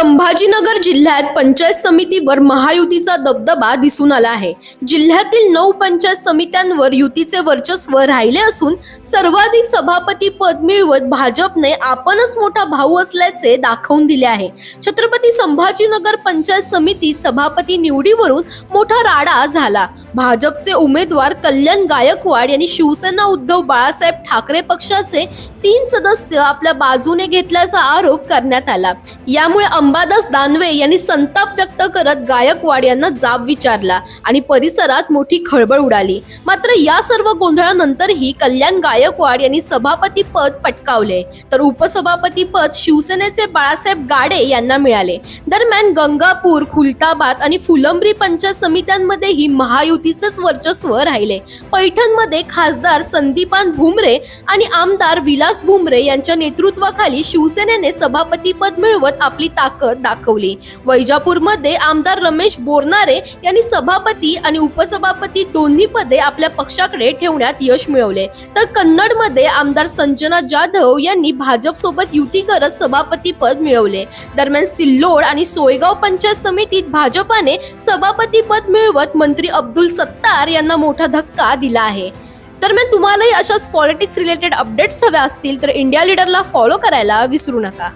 संभाजीनगर जिल्ह्यात पंचायत समितीवर महायुतीचा दबदबा दिसून आला आहे। जिल्ह्यातील 9 पंचायत समित्यांवर युतीचे वर्चस्व राहिले असून सर्वाधिक सभापती पद मिळवत भाजपने आपणच मोठा भाऊ असल्याचे दाखवून दिले आहे। छत्रपती संभाजीनगर पंचायत समितीत सभापती निवडीवरून मोठा राडा झाला। भाजपचे उमेदवार कल्याण गायकवाड यांनी शिवसेना उद्धव बाळासाहेब ठाकरे पक्षाचे 3 सदस्य आपल्या बाजूने घेतल्याचा आरोप करण्यात आला। यामुळे अंबादास दानवे यांनी संताप व्यक्त करत गायकवाड यांना जाब विचारला आणि परिसरात मोठी खळबळ उडाली। मात्र या सर्व गोंधळानंतरही कल्याण गायकवाड यांनी सभापती पद पटकावले, तर उपसभापती पद शिवसेनेचे बाळासाहेब गाडे यांना मिळाले। दरम्यान गंगापूर, खुलताबाद आणि फुलंब्री पंचायत समित्यांमध्येही महायुतीचेच वर्चस्व राहिले। पैठणमध्ये खासदार संदीपान भुमरे आणि आमदार विलास भुमरे यांच्या नेतृत्वाखाली शिवसेनेने सभापती पद मिळवत आपली ताकद दाखवली। वैजापूरमध्ये आमदार रमेश बोरनारे यांनी सभापती आणि उपसभापती दोन्ही पदे आपल्या पक्षाकडे ठेवण्यात यश मिळवले, तर कन्नडमध्ये आमदार संजना जाधव यांनी भाजप सोबत युती करत सभापती पद मिळवले। दरम्यान सिल्लोड आणि सोयगाव पंचायत समितीत भाजपाने सभापती पद मिळवत मंत्री अब्दुल सत्तार यांना मोठा धक्का दिला आहे। दरम्यान तुम्हालाही अशाच पॉलिटिक्स रिलेटेड अपडेट्स हव्या असतील तर इंडिया लीडरला फॉलो करायला विसरू नका।